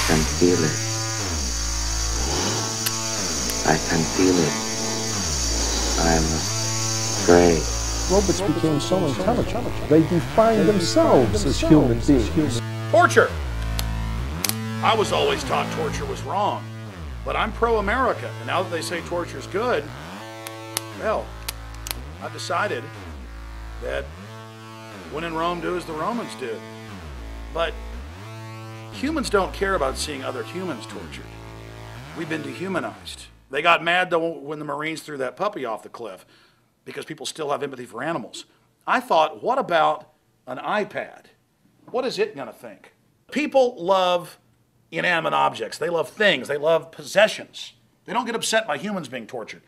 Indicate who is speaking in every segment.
Speaker 1: can feel it. I can feel it. I'm afraid.
Speaker 2: Robots became so intelligent, they defined themselves as human beings.
Speaker 3: Torture! I was always taught torture was wrong, but I'm pro-America, and now that they say torture's good, well, I've decided that when in Rome, do as the Romans did. But humans don't care about seeing other humans tortured. We've been dehumanized. They got mad though when the Marines threw that puppy off the cliff because people still have empathy for animals. I thought, what about an iPad? What is it gonna think? People love inanimate objects. They love things. They love possessions. They don't get upset by humans being tortured.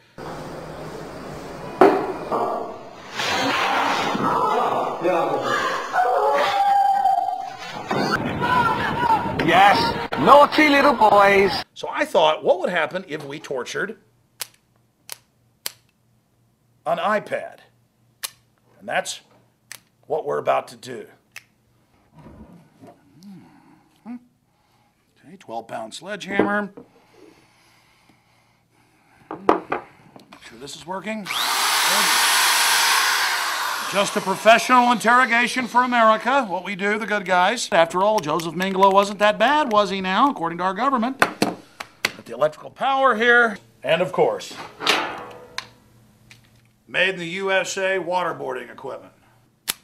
Speaker 4: Yes, naughty little boys.
Speaker 3: So I thought, what would happen if we tortured an iPad? And that's what we're about to do. Okay, 12-pound sledgehammer. Make sure this is working. Just a professional interrogation for America, what we do, the good guys. After all, Joseph Mengele wasn't that bad, was he now, according to our government? Got the electrical power here. And of course, made in the USA waterboarding equipment.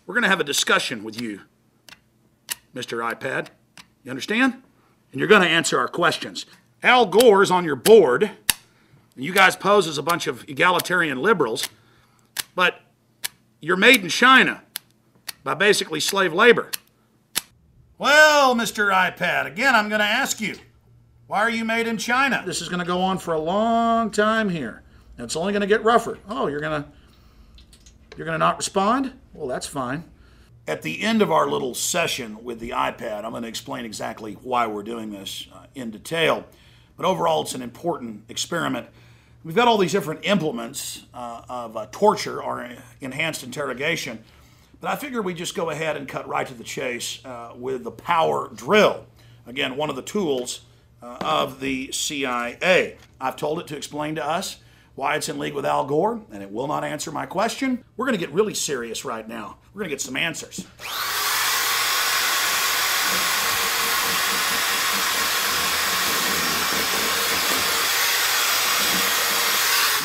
Speaker 3: We're gonna have a discussion with you, Mr. iPad. You understand? And you're gonna answer our questions. Al Gore's on your board, and you guys pose as a bunch of egalitarian liberals, but you're made in China by basically slave labor. Well, Mr. iPad, again, I'm gonna ask you, why are you made in China? This is gonna go on for a long time here, and it's only gonna get rougher. Oh, you're gonna not respond? Well, that's fine. At the end of our little session with the iPad, I'm gonna explain exactly why we're doing this in detail. But overall, it's an important experiment. We've got all these different implements of torture or enhanced interrogation, but I figure we just go ahead and cut right to the chase with the power drill. Again, one of the tools of the CIA. I've told it to explain to us why it's in league with Al Gore, and it will not answer my question. We're gonna get really serious right now. We're gonna get some answers.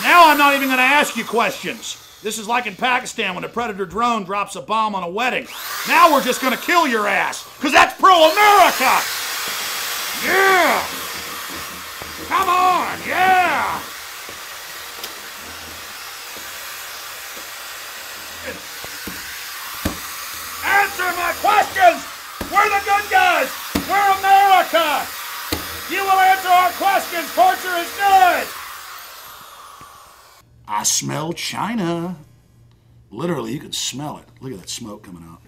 Speaker 3: Now I'm not even going to ask you questions. This is like in Pakistan when a Predator drone drops a bomb on a wedding. Now we're just going to kill your ass, because that's pro-America! Yeah! Come on, yeah! Answer my questions! We're the good guys! We're America! You will answer our questions! Torture is good! I smell China. Literally, you can smell it. Look at that smoke coming out.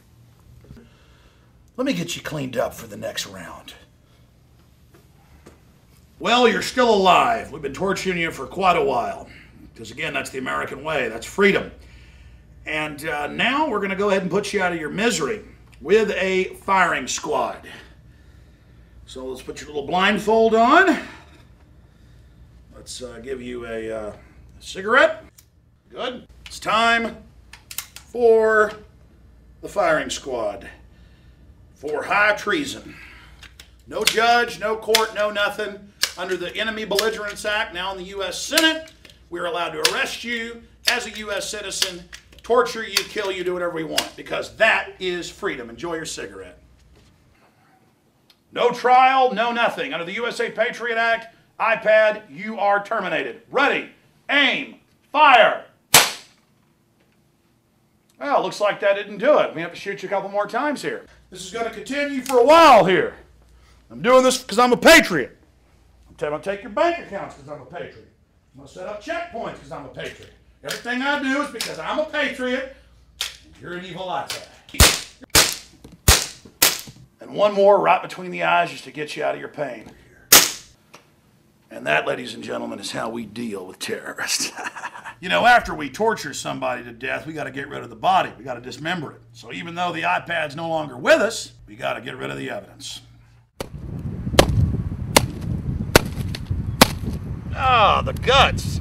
Speaker 3: Let me get you cleaned up for the next round. Well, you're still alive. We've been torturing you for quite a while. Because again, that's the American way. That's freedom. And now we're going to go ahead and put you out of your misery with a firing squad. So let's put your little blindfold on. Let's give you a cigarette. Good. It's time for the firing squad for high treason. No judge, no court, no nothing. Under the Enemy Belligerence Act, now in the U.S. Senate, we're allowed to arrest you as a U.S. citizen, torture you, kill you, do whatever we want, because that is freedom. Enjoy your cigarette. No trial, no nothing. Under the USA Patriot Act, iPad, you are terminated. Ready, aim, fire. Well, looks like that didn't do it. We have to shoot you a couple more times here. This is going to continue for a while here. I'm doing this because I'm a patriot. I'm going to take your bank accounts because I'm a patriot. I'm going to set up checkpoints because I'm a patriot. Everything I do is because I'm a patriot and you're an evil iPad. And one more right between the eyes just to get you out of your pain. And that, ladies and gentlemen, is how we deal with terrorists. You know, after we torture somebody to death, we got to get rid of the body. We got to dismember it. So even though the iPad's no longer with us, we got to get rid of the evidence. Oh, the guts.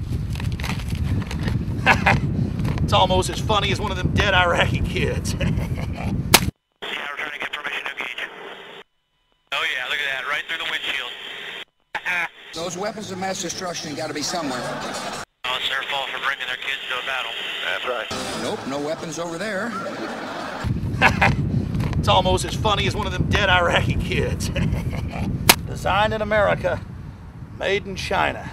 Speaker 3: It's almost as funny as one of them dead Iraqi kids.
Speaker 5: Yeah, we're trying to get permission to engage. Oh yeah, look at that, right through the windshield.
Speaker 6: Those weapons of mass destruction got to be somewhere.
Speaker 5: Oh, it's their fault for bringing their kids to a battle. That's right.
Speaker 6: Nope, no weapons over there.
Speaker 3: It's almost as funny as one of them dead Iraqi kids. Designed in America, made in China.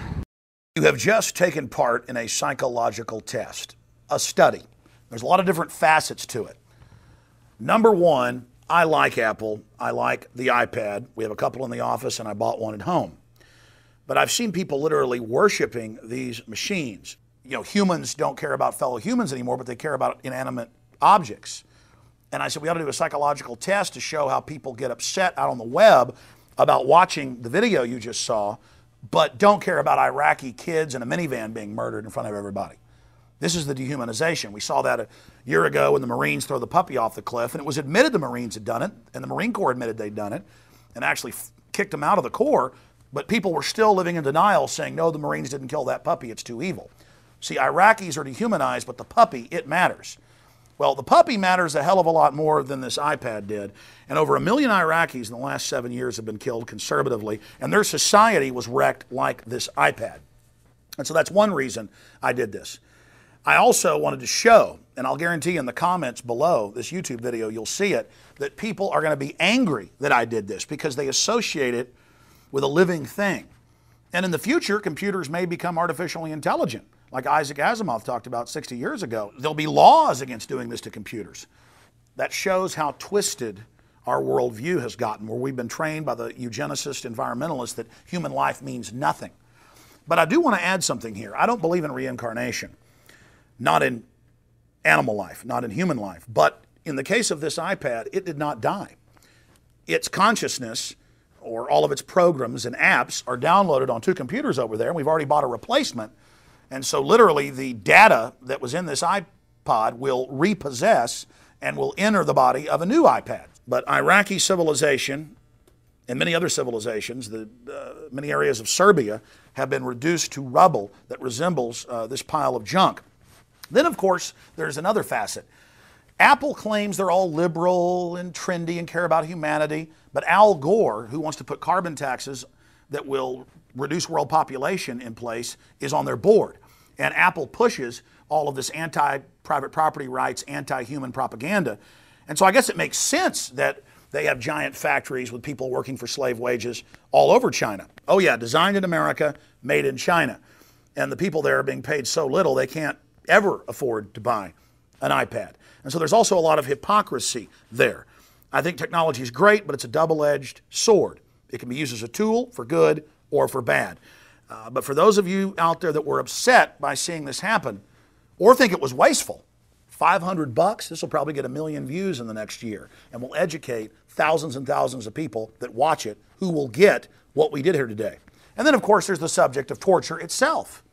Speaker 3: You have just taken part in a psychological test, a study. There's a lot of different facets to it. Number one, I like Apple. I like the iPad. We have a couple in the office, and I bought one at home. But I've seen people literally worshiping these machines. You know, humans don't care about fellow humans anymore, but they care about inanimate objects. And I said, we ought to do a psychological test to show how people get upset out on the web about watching the video you just saw, but don't care about Iraqi kids in a minivan being murdered in front of everybody. This is the dehumanization. We saw that a year ago when the Marines throw the puppy off the cliff, and it was admitted the Marines had done it, and the Marine Corps admitted they'd done it, and actually kicked them out of the Corps, but people were still living in denial, saying, no, the Marines didn't kill that puppy, it's too evil. See, Iraqis are dehumanized, but the puppy, it matters. Well, the puppy matters a hell of a lot more than this iPad did, and over 1 million Iraqis in the last 7 years have been killed conservatively, and their society was wrecked like this iPad. And so that's one reason I did this. I also wanted to show, and I'll guarantee in the comments below this YouTube video, you'll see it, that people are going to be angry that I did this because they associate it with a living thing. And in the future, computers may become artificially intelligent, like Isaac Asimov talked about 60 years ago. There'll be laws against doing this to computers. That shows how twisted our worldview has gotten, where we've been trained by the eugenicist environmentalists that human life means nothing. But I do want to add something here. I don't believe in reincarnation. Not in animal life, not in human life. But in the case of this iPad, it did not die. Its consciousness, or all of its programs and apps, are downloaded on 2 computers over there, and we've already bought a replacement. And so literally the data that was in this iPod will repossess and will enter the body of a new iPad. But Iraqi civilization and many other civilizations, many areas of Serbia, have been reduced to rubble that resembles this pile of junk. Then, of course, there's another facet. Apple claims they're all liberal and trendy and care about humanity, but Al Gore, who wants to put carbon taxes that will reduce world population in place, is on their board. And Apple pushes all of this anti-private property rights, anti-human propaganda. And so I guess it makes sense that they have giant factories with people working for slave wages all over China. Oh yeah, designed in America, made in China. And the people there are being paid so little they can't ever afford to buy an iPad. And so there's also a lot of hypocrisy there. I think technology is great, but it's a double-edged sword. It can be used as a tool for good or for bad. But for those of you out there that were upset by seeing this happen, or think it was wasteful, $500, this will probably get 1 million views in the next year, and will educate thousands and thousands of people that watch it who will get what we did here today. And then, of course, there's the subject of torture itself.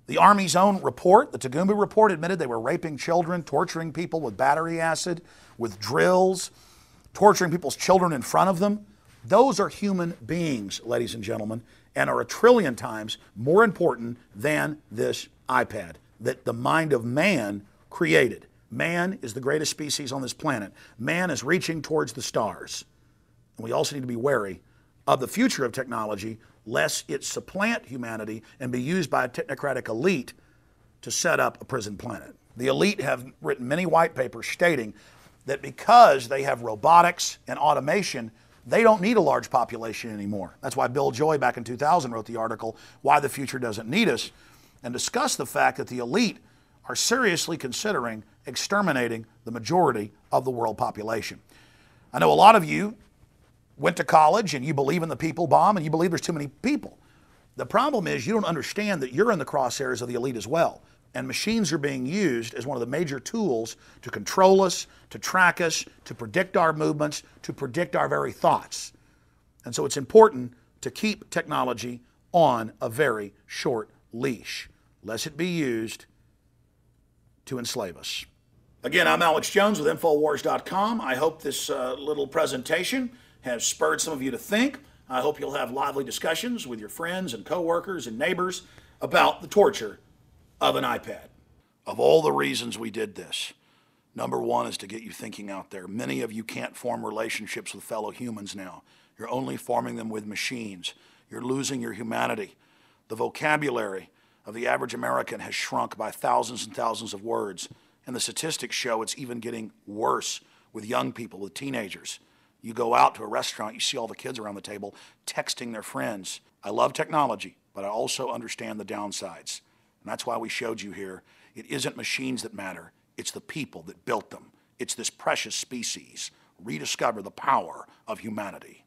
Speaker 3: The Army's own report, the Tagumba report, admitted they were raping children, torturing people with battery acid, with drills, torturing people's children in front of them. Those are human beings, ladies and gentlemen, and are 1 trillion times more important than this iPad that the mind of man created. Man is the greatest species on this planet. Man is reaching towards the stars. And we also need to be wary of the future of technology, lest it supplant humanity and be used by a technocratic elite to set up a prison planet. The elite have written many white papers stating that because they have robotics and automation, they don't need a large population anymore. That's why Bill Joy back in 2000 wrote the article, Why the Future Doesn't Need Us, and discussed the fact that the elite are seriously considering exterminating the majority of the world population. I know a lot of you went to college and you believe in the people bomb and you believe there's too many people. The problem is you don't understand that you're in the crosshairs of the elite as well. And machines are being used as one of the major tools to control us, to track us, to predict our movements, to predict our very thoughts. And so it's important to keep technology on a very short leash, lest it be used to enslave us. Again, I'm Alex Jones with Infowars.com. I hope this little presentation has spurred some of you to think. I hope you'll have lively discussions with your friends and coworkers and neighbors about the torture of an iPad. Of all the reasons we did this, number one is to get you thinking out there. Many of you can't form relationships with fellow humans now. You're only forming them with machines. You're losing your humanity. The vocabulary of the average American has shrunk by thousands and thousands of words. And the statistics show it's even getting worse with young people, with teenagers. You go out to a restaurant, you see all the kids around the table texting their friends. I love technology, but I also understand the downsides. And that's why we showed you here. It isn't machines that matter. It's the people that built them. It's this precious species. Rediscover the power of humanity.